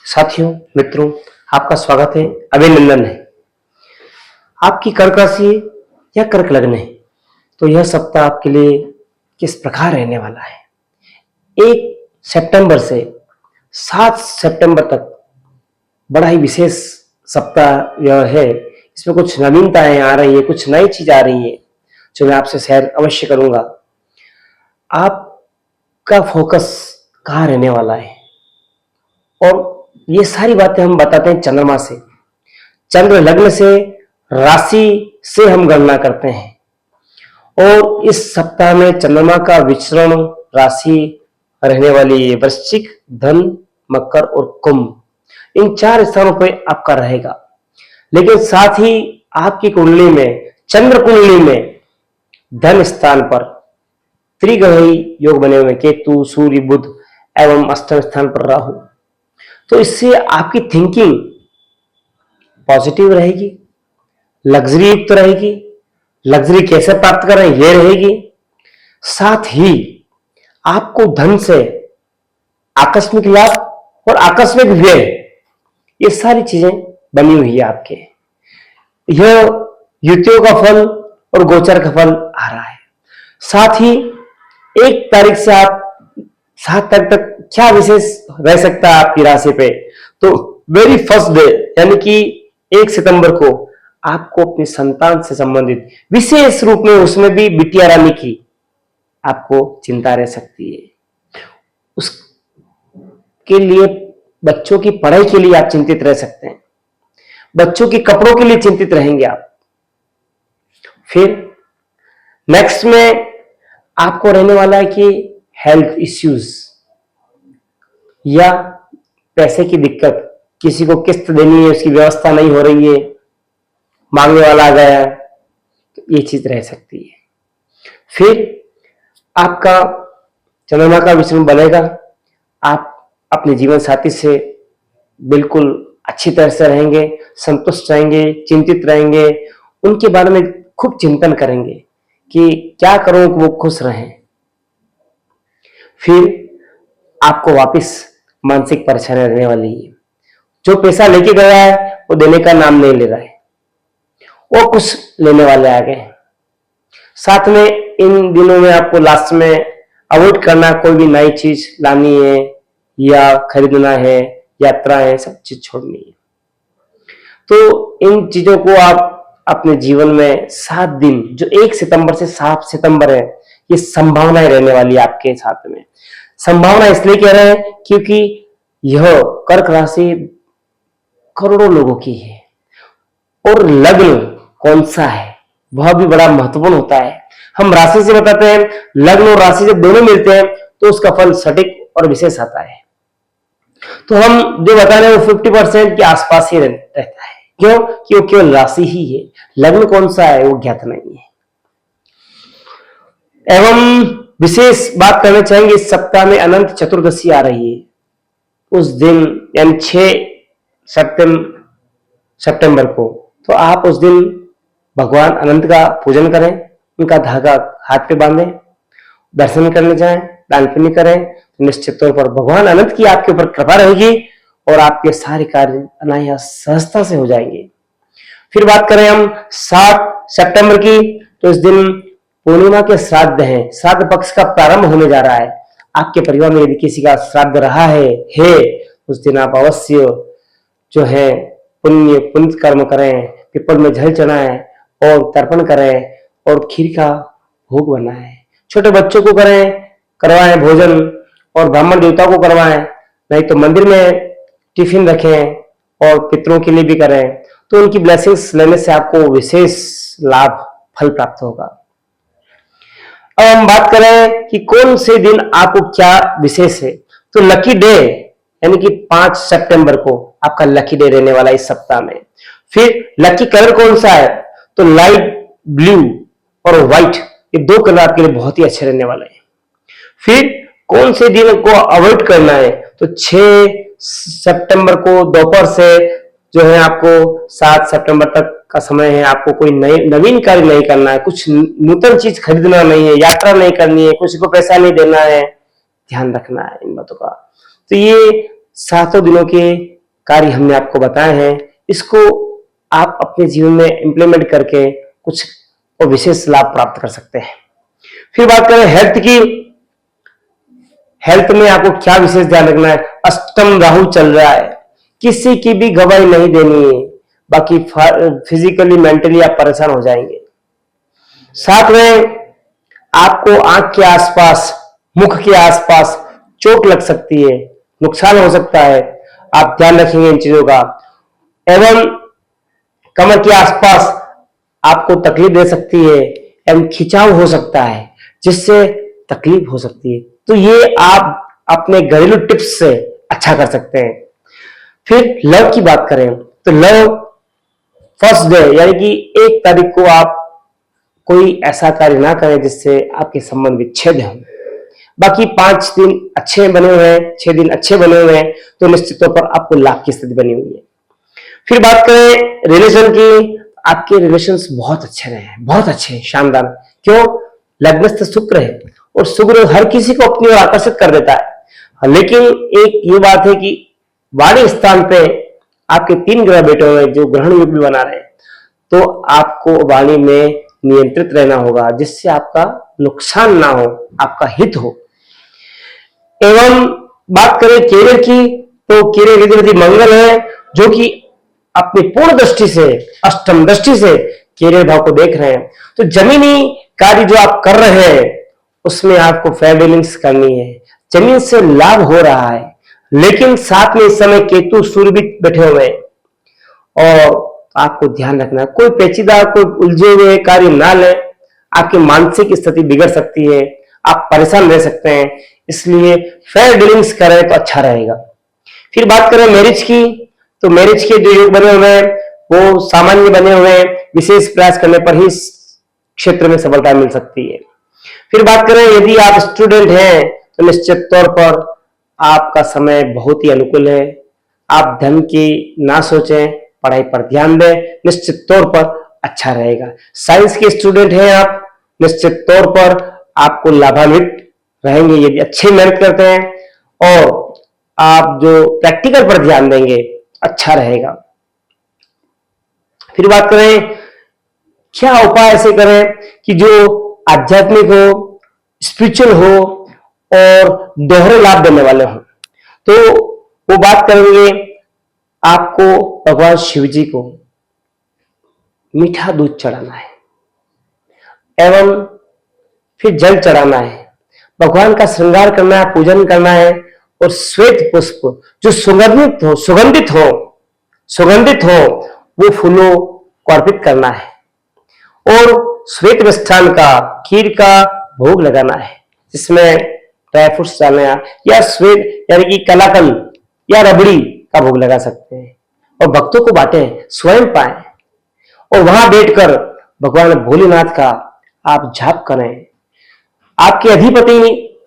साथियों, मित्रों, आपका स्वागत है, अभिनंदन है। आपकी कर्क राशि है या कर्क लग्न है, तो यह सप्ताह आपके लिए किस प्रकार रहने वाला है। 1 सितंबर से 7 सितंबर तक बड़ा ही विशेष सप्ताह यह है। इसमें कुछ नवीनताएं आ रही है, कुछ नई चीज आ रही है जो मैं आपसे शेयर अवश्य करूंगा। आपका फोकस कहाँ रहने वाला है, और ये सारी बातें हम बताते हैं चंद्रमा से। चंद्र लग्न से, राशि से हम गणना करते हैं। और इस सप्ताह में चंद्रमा का विचरण राशि रहने वाली है वृश्चिक, धन, मकर और कुंभ। इन 4 स्थानों पर आपका रहेगा। लेकिन साथ ही आपकी कुंडली में, चंद्र कुंडली में धन स्थान पर त्रिग्रही योग बने हुए, केतु, सूर्य, बुध एवं अष्टम स्थान पर राहु। तो इससे आपकी थिंकिंग पॉजिटिव रहेगी, लग्जरी युक्त रहेगी। लग्जरी कैसे प्राप्त करें ये रहेगी। साथ ही आपको धन से आकस्मिक लाभ और आकस्मिक व्यय, ये सारी चीजें बनी हुई है आपके। यह युतियों का फल और गोचर का फल आ रहा है। साथ ही 1 तारीख से आप 7 तारीख तक क्या विशेष रह सकता है आपकी राशि पे, तो वेरी फर्स्ट डे यानी कि 1 सितंबर को आपको अपनी संतान से संबंधित विशेष रूप में, उसमें भी बिटिया रानी की आपको चिंता रह सकती है। उसके लिए, बच्चों की पढ़ाई के लिए आप चिंतित रह सकते हैं, बच्चों के कपड़ों के लिए चिंतित रहेंगे आप। फिर नेक्स्ट में आपको रहने वाला है कि हेल्थ इश्यूज या पैसे की दिक्कत, किसी को किस्त देनी है, उसकी व्यवस्था नहीं हो रही है, मांगने वाला आ गया है, तो ये चीज रह सकती है। फिर आपका चंद्रमा का विचरण बनेगा। आप अपने जीवन साथी से बिल्कुल अच्छी तरह से रहेंगे, संतुष्ट रहेंगे, चिंतित रहेंगे, उनके बारे में खूब चिंतन करेंगे कि क्या करूं कि वो खुश रहें। फिर आपको वापस मानसिक परेशानी रहने वाली है। जो पैसा लेके गया है वो देने का नाम नहीं ले रहा है, वो कुछ लेने वाले आ गए। साथ में इन दिनों में आपको लास्ट में अवॉइड करना, कोई भी नई चीज लानी है या खरीदना है, यात्रा है, सब चीज छोड़नी है। तो इन चीजों को आप अपने जीवन में 7 दिन, जो 1 सितंबर से 7 सितंबर है, ये संभावनाएं रहने वाली है आपके साथ में। संभावना इसलिए कह रहे हैं क्योंकि यह कर्क राशि करोड़ों लोगों की है, और लग्न कौन सा है वह भी बड़ा महत्वपूर्ण होता है। हम राशि से बताते हैं, लग्न और राशि जब दोनों मिलते हैं तो उसका फल सटीक और विशेष आता है। तो हम जो बता रहे हैं वो 50% के आसपास ही रहता है। क्यों? कि वो केवल राशि ही है, लग्न कौन सा है वो ज्ञात नहीं है। एवं विशेष बात करना चाहेंगे, इस सप्ताह में अनंत चतुर्दशी आ रही है। उस दिन यानी 6 सितंबर को, तो आप उस दिन भगवान अनंत का पूजन करें, उनका धागा हाथ पे बांधें, दर्शन करने जाएं, दान पुण्य करें, तो निश्चित तौर पर भगवान अनंत की आपके ऊपर कृपा रहेगी और आपके सारे कार्य अनायास सहजता से हो जाएंगे। फिर बात करें हम 7 सितंबर की, तो इस दिन पूर्णिमा के श्राद्ध हैं, श्राद्ध पक्ष का प्रारंभ होने जा रहा है। आपके परिवार में यदि किसी का श्राद्ध रहा है उस दिन आप अवश्य जो है पुण्य कर्म करें, पीपल में जल चढ़ाएं और तर्पण करें और खीर का भोग बनाएं। छोटे बच्चों को करवाएं भोजन, और ब्राह्मण देवता को करवाएं, नहीं तो मंदिर में टिफिन रखें और पितरों के लिए भी करें। तो उनकी ब्लेसिंग्स लेने से आपको विशेष लाभ फल प्राप्त होगा। अब हम बात करें कि कौन से दिन आपको क्या विशेष है, तो लकी डे यानी कि 5 सितंबर को आपका लकी डे रहने वाला है इस सप्ताह में। फिर लकी कलर कौन सा है, तो लाइट ब्लू और व्हाइट, ये 2 कलर आपके लिए बहुत ही अच्छे रहने वाले हैं। फिर कौन से दिन को अवॉइड करना है, तो 6 सितंबर को दोपहर से जो है आपको 7 सितंबर तक का समय है। आपको कोई नवीन कार्य नहीं करना है, कुछ नूतन चीज खरीदना नहीं है, यात्रा नहीं करनी है, किसी को पैसा नहीं देना है, ध्यान रखना है इन बातों का। तो ये 7 दिनों के कार्य हमने आपको बताए हैं, इसको आप अपने जीवन में इंप्लीमेंट करके कुछ और विशेष लाभ प्राप्त कर सकते हैं। फिर बात करें हेल्थ की। हेल्थ में आपको क्या विशेष ध्यान रखना है? अष्टम राहु चल रहा है, किसी की भी गवाही नहीं देनी है, बाकी फिजिकली मेंटली आप परेशान हो जाएंगे। साथ में आपको आंख के आसपास, मुख के आसपास चोट लग सकती है, नुकसान हो सकता है, आप ध्यान रखेंगे इन चीजों का। एवं कमर के आसपास आपको तकलीफ दे सकती है एवं खिंचाव हो सकता है, जिससे तकलीफ हो सकती है। तो ये आप अपने घरेलू टिप्स से अच्छा कर सकते हैं। फिर लव की बात करें तो लव फर्स्ट डे यानी कि 1 तारीख को आप कोई ऐसा कार्य ना करें जिससे आपके संबंध विच्छेद हो। बाकी 5 दिन अच्छे बने हुए हैं, 6 दिन अच्छे बने हुए हैं, तो निश्चित तौर पर आपको लाभ की स्थिति बनी हुई है। फिर बात करें रिलेशन की, आपके रिलेशंस बहुत अच्छे रहे हैं, बहुत अच्छे, शानदार। क्यों? लग्नस्थ शुक्र है और शुक्र हर किसी को अपनी ओर आकर्षित कर देता है। लेकिन एक ये बात है कि वाणी स्थान पे आपके 3 ग्रह बैठे हुए हैं जो ग्रहण योग भी बना रहे हैं, तो आपको वाणी में नियंत्रित रहना होगा, जिससे आपका नुकसान ना हो, आपका हित हो। एवं बात करें कैरियर की, तो कैरियर अधिपति मंगल है, जो कि अपनी पूर्ण दृष्टि से, अष्टम दृष्टि से कैरियर भाव को देख रहे हैं। तो जमीनी कार्य जो आप कर रहे हैं उसमें आपको फेयर डीलिंग्स करनी है, जमीन से लाभ हो रहा है, लेकिन साथ में इस समय केतु सूर्य भी बैठे हुए हैं और आपको ध्यान रखना है कोई पेचीदा, कोई उलझे हुए कार्य ना लें, आपकी मानसिक स्थिति बिगड़ सकती है, आप परेशान रह सकते हैं, इसलिए फेयर डीलिंग्स करें तो अच्छा रहेगा। फिर बात करें मैरिज की, तो मैरिज के जो योग बने हुए हैं वो सामान्य बने हुए हैं, विशेष प्रयास करने पर ही क्षेत्र में सफलता मिल सकती है। फिर बात करें यदि आप स्टूडेंट हैं तो निश्चित तौर पर आपका समय बहुत ही अनुकूल है, आप धन की ना सोचें, पढ़ाई पर ध्यान दें, निश्चित तौर पर अच्छा रहेगा। साइंस के स्टूडेंट हैं आप, निश्चित तौर पर आपको लाभान्वित रहेंगे यदि अच्छी मेहनत करते हैं और आप जो प्रैक्टिकल पर ध्यान देंगे अच्छा रहेगा। फिर बात करें क्या उपाय ऐसे करें कि जो आध्यात्मिक हो, स्पिरिचुअल हो और दोहरे लाभ देने वाले हो, तो वो बात करेंगे आपको भगवान शिव जी को मीठा दूध चढ़ाना है एवं फिर जल चढ़ाना है, भगवान का श्रृंगार करना है, पूजन करना है और श्वेत पुष्प जो सुगंधित हो वो फूलों को अर्पित करना है और श्वेत मिष्ठान का, खीर का भोग लगाना है, जिसमें ड्राई फ्रूट्स डालना है या श्वेत यानी कि कलाकंद या रबड़ी का भोग लगा सकते हैं और भक्तों को बांटें, स्वयं पाएं और वहां बैठकर भगवान भोलेनाथ का आप जाप करें। आपके अधिपति,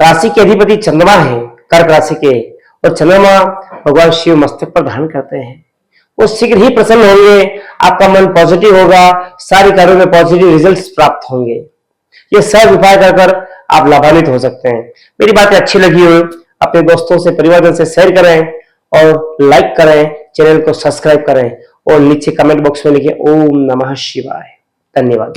राशि के अधिपति चंद्रमा है, कर्क राशि के, और चंद्रमा भगवान शिव मस्तक पर धारण करते हैं। वो शीघ्र ही प्रसन्न होंगे, आपका मन पॉजिटिव होगा, सारे कार्यों में पॉजिटिव रिजल्ट्स प्राप्त होंगे। ये सब उपाय कर आप लाभान्वित हो सकते हैं। मेरी बातें अच्छी लगी हो अपने दोस्तों से, परिवारजन से शेयर करें और लाइक करें, चैनल को सब्सक्राइब करें और नीचे कमेंट बॉक्स में लिखें ओम नमः शिवाय। धन्यवाद।